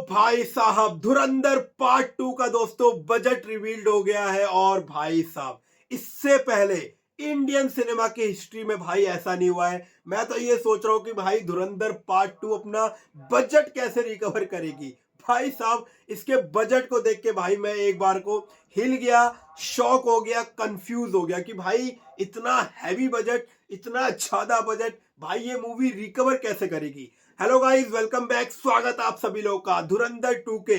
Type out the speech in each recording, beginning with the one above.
भाई साहब धुरंधर पार्ट 2 का दोस्तों बजट रिवील्ड हो गया है। और भाई साहब इससे पहले इंडियन सिनेमा की हिस्ट्री में भाई ऐसा नहीं हुआ है। मैं तो ये सोच रहा हूँ कि भाई धुरंधर पार्ट 2 अपना बजट कैसे रिकवर करेगी। भाई साहब इसके बजट को देख के भाई मैं एक बार को हिल गया, शॉक हो गया, कंफ्यूज हो गया कि भाई इतना हैवी बजट, इतना ज्यादा बजट, भाई ये मूवी रिकवर कैसे करेगी। Hello guys, welcome back. स्वागत आप सभी लोगों का धुरंधर 2 के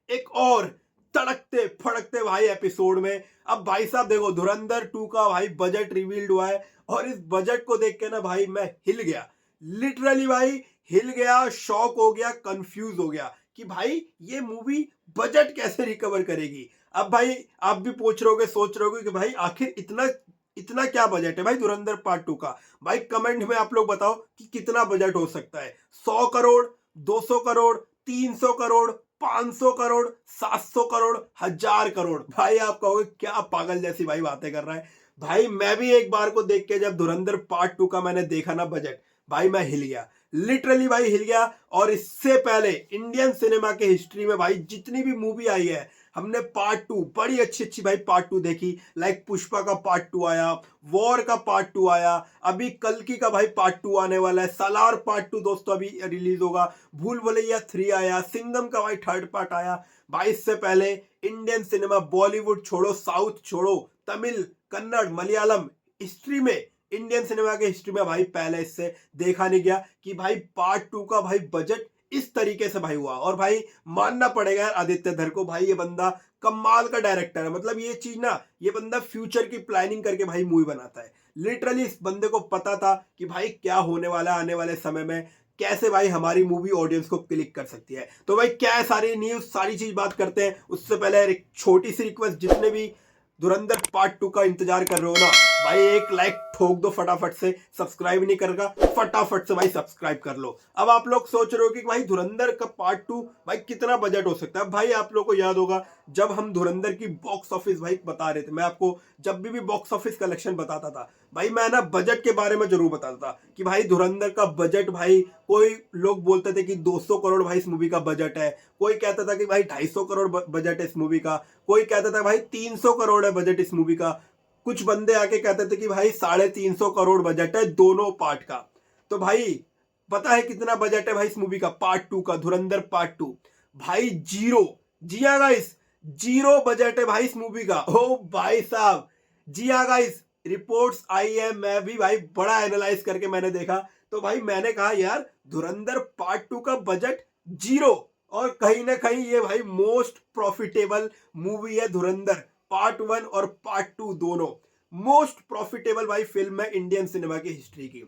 एक और तड़कते फड़कते भाई एपिसोड में। अब भाई साहब देखो, धुरंधर 2 का भाई बजट रिवील्ड हुआ है और इस बजट को देख के ना भाई मैं हिल गया, लिटरली भाई हिल गया, शॉक हो गया, कंफ्यूज हो गया कि भाई ये मूवी बजट कैसे रिकवर करेगी। अब भाई आप भी पूछ रहे होगे, सोच रहे होगे कि भाई आखिर इतना इतना क्या बजट है भाई धुरंधर पार्ट 2 का। भाई कमेंट में आप लोग बताओ कि कितना बजट हो सकता है। 100 करोड़, 200 करोड़, 300 करोड़, 500 करोड़, 700 करोड़, 1000 करोड़। भाई आप कहोगे क्या पागल जैसी भाई बातें कर रहा है। भाई मैं भी एक बार को देख के जब धुरंधर पार्ट 2 का मैंने देखा ना बजट, भाई मैं हिल गया, लिटरली भाई हिल गया। और इससे पहले इंडियन सिनेमा के हिस्ट्री में भाई जितनी भी मूवी आई है, हमने पार्ट 2 बड़ी अच्छी अच्छी भाई पार्ट 2 देखी। लाइक पुष्पा का पार्ट 2 आया, वॉर का पार्ट 2 आया, अभी कल्कि का भाई पार्ट 2 आने वाला है, सालार पार्ट 2 दोस्तों अभी रिलीज होगा, भूल भुलैया 3 आया, सिंघम का भाई थर्ड पार्ट आया। भाई इससे पहले इंडियन सिनेमा, बॉलीवुड छोड़ो, साउथ छोड़ो, तमिल, कन्नड़, मलयालम हिस्ट्री में, इंडियन सिनेमा के हिस्ट्री में भाई पहले इससे देखा नहीं गया कि भाई पार्ट 2 का भाई बजट इस तरीके से भाई हुआ। और भाई मानना पड़ेगा यार आदित्य धर को, भाई ये बंदा कमाल का डायरेक्टर है। मतलब ये चीज ना, ये बंदा फ्यूचर की प्लानिंग करके भाई मूवी बनाता है। लिटरली इस बंदे को पता था कि भाई क्या होने वाला है आने वाले समय में, कैसे भाई हमारी मूवी ऑडियंस को क्लिक कर सकती है। तो भाई क्या है, सारी न्यूज सारी चीज बात करते हैं। उससे पहले एक छोटी सी रिक्वेस्ट, जितने भी धुरंधर पार्ट 2 का इंतजार कर रहे हो ना भाई, एक लाइक ठोक दो फटाफट से। सब्सक्राइब नहीं करेगा, फटाफट से भाई सब्सक्राइब कर लो। अब आप लोग सोच रहे हो कि भाई धुरंधर का पार्ट 2 भाई कितना बजट हो सकता है। भाई आप लोग को याद होगा जब हम धुरंधर की बॉक्स ऑफिस भाई बता रहे थे, मैं आपको जब भी बॉक्स ऑफिस कलेक्शन बताता था भाई, मैं ना बजट के बारे में जरूर बताता था कि भाई धुरंधर का बजट, भाई कोई लोग बोलते थे कि 200 करोड़ भाई इस मूवी का बजट है, कोई कहता था कि भाई 250 करोड़ बजट है इस मूवी का, कोई कहता था भाई 300 करोड़ है बजट इस मूवी का, कुछ बंदे आके कहते थे कि भाई 350 करोड़ बजट है दोनों पार्ट का। तो भाई पता है कितना बजट है भाई इस मूवी का, पार्ट 2 का, धुरंधर पार्ट 2? भाई जीरो। जी हाँ गाइस, जीरो बजट है भाई इस मूवी का। ओ भाई साहब, जी हाँ गाइस, रिपोर्ट्स आई है, मैं भी भाई बड़ा एनालाइज करके मैंने देखा। तो भाई मैंने कहा यार धुरंधर पार्ट 2 का बजट जीरो, और कहीं ना कहीं ये भाई मोस्ट प्रॉफिटेबल मूवी है धुरंधर। पार्ट 1 और पार्ट 2 दोनों मोस्ट प्रॉफिटेबल भाई फिल्म है इंडियन सिनेमा की हिस्ट्री की।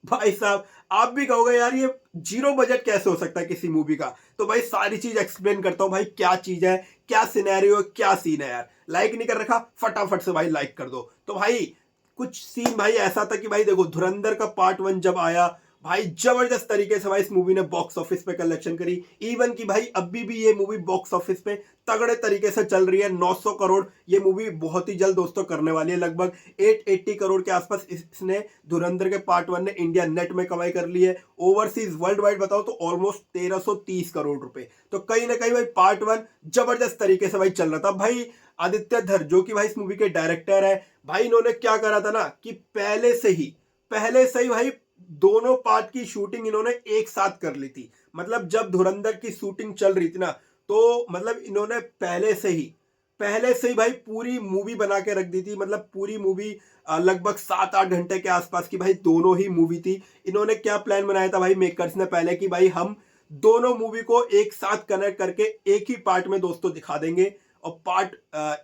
भाई साहब आप भी कहोगे यार ये जीरो बजट कैसे हो सकता है किसी मूवी का। तो भाई सारी चीज एक्सप्लेन करता हूं भाई, क्या चीज है, क्या सिनेरियो, क्या सीन है। यार लाइक नहीं कर रखा, फटाफट से भाई लाइक कर दो। तो भाई कुछ सीन भाई ऐसा था कि भाई देखो, धुरंधर का पार्ट 1 जब आया भाई, जबरदस्त तरीके से भाई इस मूवी ने बॉक्स ऑफिस पे कलेक्शन करी। इवन कि भाई अभी भी ये मूवी बॉक्स ऑफिस पे तगड़े तरीके से चल रही है। 900 करोड़ ये मूवी बहुत ही जल्द दोस्तों करने वाली है। लगभग 880 करोड़ के आसपास इसने, धुरंधर के पार्ट 1 ने इंडिया नेट में कमाई कर ली है। ओवरसीज वर्ल्ड वाइड बताओ तो ऑलमोस्ट 1330 करोड़ रुपए। तो कहीं ना कहीं भाई पार्ट 1 जबरदस्त तरीके से भाई चल रहा था। भाई आदित्य धर जो कि भाई इस मूवी के डायरेक्टर है, भाई इन्होंने क्या करा था ना कि पहले से ही भाई दोनों पार्ट की शूटिंग इन्होंने एक साथ कर ली थी। मतलब जब धुरंधर की शूटिंग चल रही थी ना, तो मतलब इन्होंने पहले से ही भाई पूरी मूवी बना के रख दी थी। मतलब पूरी मूवी लगभग 7-8 घंटे के आसपास की भाई दोनों ही मूवी थी। इन्होंने क्या प्लान बनाया था भाई मेकर्स ने पहले कि भाई हम दोनों मूवी को एक साथ कनेक्ट करके एक ही पार्ट में दोस्तों दिखा देंगे, और पार्ट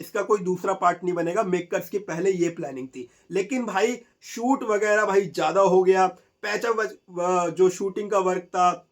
इसका कोई दूसरा पार्ट नहीं बनेगा। मेकर्स की पहले ये प्लानिंग थी, लेकिन भाई शूट वगैरह भाई ज्यादा हो गया। पैचअप जो शूटिंग का वर्क था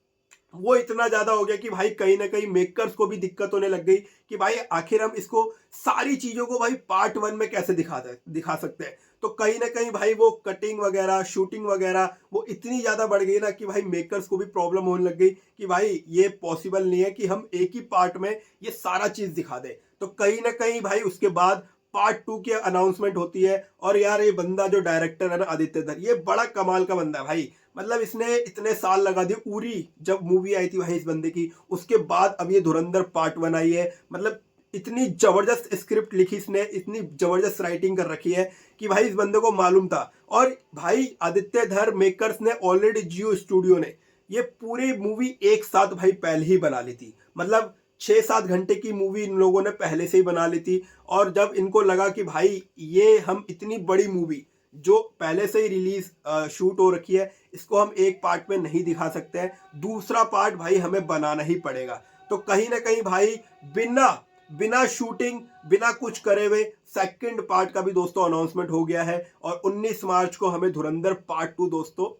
वो इतना ज्यादा हो गया कि भाई कहीं ना कहीं मेकर्स को भी दिक्कत होने लग गई कि भाई आखिर हम इसको सारी चीजों को भाई पार्ट 1 में कैसे दिखा सकते हैं। तो कहीं ना कहीं भाई वो कटिंग वगैरह, शूटिंग वगैरह वो इतनी ज्यादा बढ़ गई ना कि भाई मेकर्स को भी प्रॉब्लम होने लग गई कि भाई ये पॉसिबल नहीं है कि हम एक ही पार्ट में ये सारा चीज दिखा दें। तो कहीं ना कहीं भाई उसके बाद पार्ट 2 की अनाउंसमेंट होती है। और यार ये बंदा जो डायरेक्टर है ना आदित्य धर, ये बड़ा कमाल का बंदा है भाई। मतलब इसने इतने साल लगा दिए, उरी जब मूवी आई थी भाई इस बंदे की, उसके बाद अब ये धुरंधर पार्ट 1 आई है। मतलब इतनी जबरदस्त स्क्रिप्ट लिखी इसने, इतनी जबरदस्त राइटिंग कर रखी है कि भाई इस बंदे को मालूम था। और भाई आदित्य धर मेकर्स ने ऑलरेडी जियो स्टूडियो ने ये पूरी मूवी एक साथ भाई पहले ही बना ली थी। मतलब 6-7 घंटे की मूवी इन लोगों ने पहले से ही बना ली थी। और जब इनको लगा कि भाई ये हम इतनी बड़ी मूवी जो पहले से ही रिलीज शूट हो रखी है, इसको हम एक पार्ट में नहीं दिखा सकते हैं, दूसरा पार्ट भाई हमें बनाना ही पड़ेगा। तो कहीं ना कहीं भाई बिना बिना शूटिंग बिना कुछ करे हुए सेकंड पार्ट का भी दोस्तों अनाउंसमेंट हो गया है। और 19 मार्च को हमें धुरंधर पार्ट 2 दोस्तों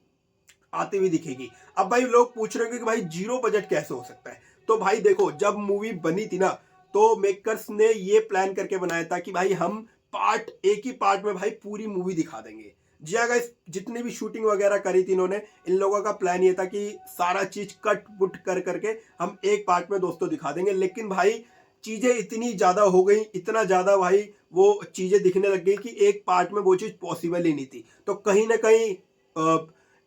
आती हुई दिखेगी। अब भाई लोग पूछ रहे होंगे कि भाई जीरो बजट कैसे हो सकता है। तो भाई देखो, जब मूवी बनी थी ना, तो मेकर्स ने ये प्लान करके बनाया था कि भाई हम पार्ट एक ही पार्ट में भाई पूरी मूवी दिखा देंगे। जी हाँ गाइस, जितनी भी शूटिंग वगैरह करी थी इन्होंने, इन लोगों का प्लान ये था कि सारा चीज कट पुट कर करके हम एक पार्ट में दोस्तों दिखा देंगे। लेकिन भाई चीजें इतनी ज्यादा हो गई, इतना ज्यादा भाई वो चीजें दिखने लग गई कि एक पार्ट में वो चीज पॉसिबल ही नहीं थी। तो कहीं ना कहीं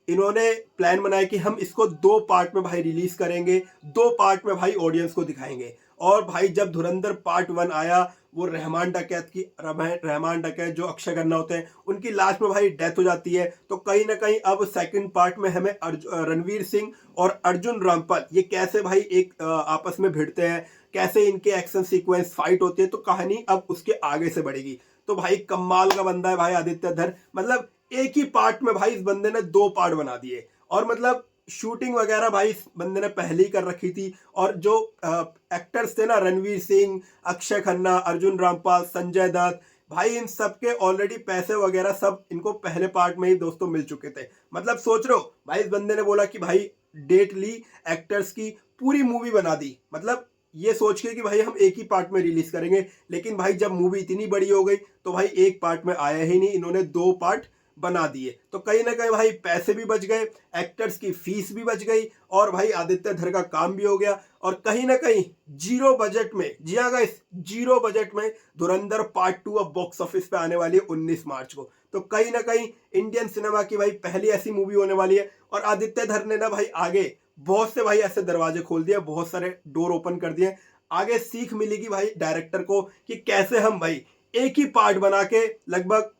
इन्होंने प्लान बनाया कि हम इसको 2 पार्ट में भाई रिलीज करेंगे, 2 पार्ट में भाई ऑडियंस को दिखाएंगे। और भाई जब धुरंधर पार्ट 1 आया, वो रहमान डकैत जो अक्षय खन्ना होते हैं, उनकी लास्ट में भाई डेथ हो जाती है। तो कहीं ना कहीं अब सेकंड पार्ट में हमें रणवीर सिंह और अर्जुन रामपाल ये कैसे भाई एक आपस में भिड़ते हैं, कैसे इनके एक्शन सीक्वेंस फाइट होती है, तो कहानी अब उसके आगे से बढ़ेगी। तो भाई कमाल का बंदा है भाई आदित्य धर। मतलब एक ही पार्ट में भाई इस बंदे ने 2 पार्ट बना दिए। और मतलब शूटिंग वगैरह भाई इस बंदे ने पहले ही कर रखी थी। और जो एक्टर्स थे ना, रणवीर सिंह, अक्षय खन्ना, अर्जुन रामपाल, संजय दत्त, भाई इन सबके ऑलरेडी पैसे वगैरह सब इनको पहले पार्ट में ही दोस्तों मिल चुके थे। मतलब सोच रहे हो भाई, इस बंदे ने बोला कि भाई डेट ली, एक्टर्स की पूरी मूवी बना दी। मतलब ये सोच के कि भाई हम एक ही पार्ट में रिलीज करेंगे। लेकिन भाई जब मूवी इतनी बड़ी हो गई तो भाई एक पार्ट में आया ही नहीं, इन्होंने 2 पार्ट बना दिए। तो कहीं ना कहीं भाई पैसे भी बच गए, एक्टर्स की फीस भी बच गई, और भाई आदित्य धर का काम भी हो गया। और कहीं ना कहीं जीरो बजट में, जी हाँ गाइस, जीरो बजट में धुरंधर पार्ट 2 अब बॉक्स ऑफिस पे आने वाली है 19 मार्च को। तो कहीं ना कहीं इंडियन सिनेमा की भाई पहली ऐसी मूवी होने वाली है। और आदित्य धर ने ना भाई आगे बहुत से भाई ऐसे दरवाजे खोल दिए, बहुत सारे डोर ओपन कर दिए। आगे सीख मिलेगी भाई डायरेक्टर को कि कैसे हम भाई एक ही पार्ट बना के लगभग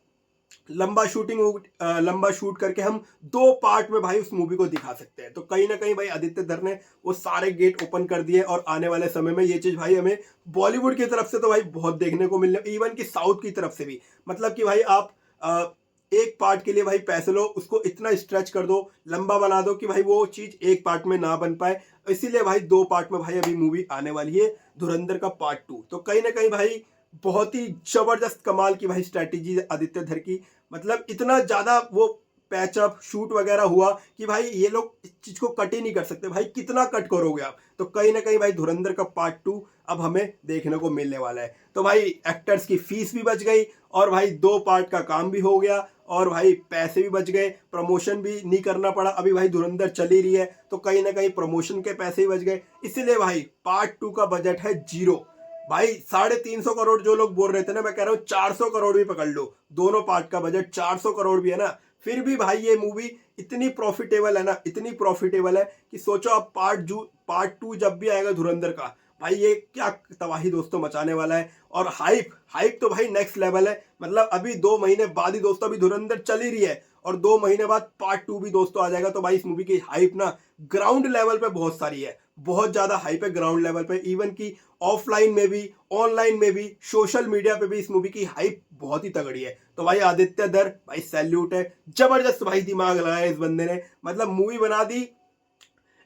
लंबा शूट करके हम 2 पार्ट में भाई उस मूवी को दिखा सकते हैं। तो कहीं ना कहीं भाई आदित्य धर ने वो सारे गेट ओपन कर दिए। और आने वाले समय में ये चीज भाई हमें बॉलीवुड की तरफ से तो भाई बहुत देखने को मिलने, इवन की साउथ की तरफ से भी। मतलब कि भाई आप एक पार्ट के लिए भाई पैसे लो, उसको इतना स्ट्रेच कर दो, लंबा बना दो कि भाई वो चीज एक पार्ट में ना बन पाए। इसीलिए भाई 2 पार्ट में भाई अभी मूवी आने वाली है धुरंधर का पार्ट 2। तो कहीं ना कहीं भाई बहुत ही जबरदस्त कमाल की भाई स्ट्रैटेजी आदित्य धर की। मतलब इतना ज्यादा वो पैचअप शूट वगैरह हुआ कि भाई ये लोग इस चीज को कट ही नहीं कर सकते। भाई कितना कट करोगे आप। तो कहीं ना कहीं भाई धुरंधर का पार्ट 2 अब हमें देखने को मिलने वाला है। तो भाई एक्टर्स की फीस भी बच गई, और भाई 2 पार्ट का काम भी हो गया, और भाई पैसे भी बच गए, प्रमोशन भी नहीं करना पड़ा। अभी भाई धुरंधर चल ही रही है, तो कहीं ना कहीं प्रमोशन के पैसे ही बच गए। इसीलिए भाई पार्ट 2 का बजट है 0। भाई 350 करोड़ जो लोग बोल रहे थे ना, मैं कह रहा हूँ 400 करोड़ भी पकड़ लो, दोनों पार्ट का बजट 400 करोड़ भी है ना, फिर भी भाई ये मूवी इतनी प्रॉफिटेबल है ना, इतनी प्रॉफिटेबल है कि सोचो अब पार्ट 2 जब भी आएगा धुरंधर का, भाई ये क्या तबाही दोस्तों मचाने वाला है। और हाइप तो भाई नेक्स्ट लेवल है। मतलब अभी 2 महीने बाद ही दोस्तों, अभी धुरंधर चल ही रही है और 2 महीने बाद पार्ट 2 भी दोस्तों आ जाएगा। तो भाई इस मूवी की हाइप ना ग्राउंड लेवल पे बहुत सारी है, बहुत ज्यादा हाइप है ग्राउंड लेवल पे। इवन की ऑफलाइन में भी, ऑनलाइन में भी, सोशल मीडिया पे भी इस मूवी की हाइप बहुत ही तगड़ी है। तो भाई आदित्य धर भाई सैल्यूट है, जबरदस्त भाई दिमाग लगाया इस बंदे ने। मतलब मूवी बना दी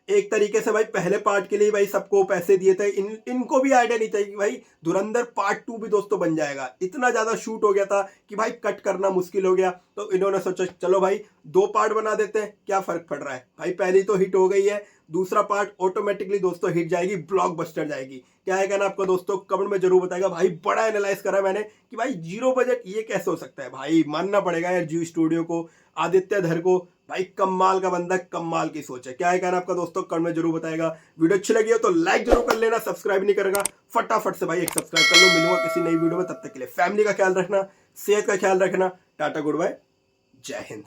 एक तरीके से भाई, पहले पार्ट के लिए भाई सबको पैसे दिए थे, इनको भी आइडिया नहीं था कि भाई धुरंधर पार्ट 2 भी दोस्तों बन जाएगा। इतना ज्यादा शूट हो गया था कि भाई कट करना मुश्किल हो गया। तो इन्होंने सोचा चलो भाई 2 पार्ट बना देते हैं, क्या फर्क पड़ रहा है। भाई पहली तो हिट हो गई है, दूसरा पार्ट ऑटोमेटिकली दोस्तों हिट जाएगी, ब्लॉकबस्टर जाएगी। क्या है कहना आपका दोस्तों, कमेंट में जरूर बताएगा। भाई बड़ा एनालाइज करा मैंने कि भाई जीरो बजट ये कैसे हो सकता है। भाई मानना पड़ेगा यार जियो स्टूडियो को, आदित्य धर को। भाई कमाल का बंदा, कमाल की सोच है। क्या है कहना आपका दोस्तों, कमेंट में जरूर बताएगा। वीडियो अच्छी लगी हो तो लाइक जरूर कर लेना, सब्सक्राइब नहीं करेगा फटाफट से भाई एक सब्सक्राइब कर लो। मिलूंगा किसी नई वीडियो में, तब तक के लिए फैमिली का ख्याल रखना, सेहत का ख्याल रखना। टाटा गुड बाय, जय हिंद।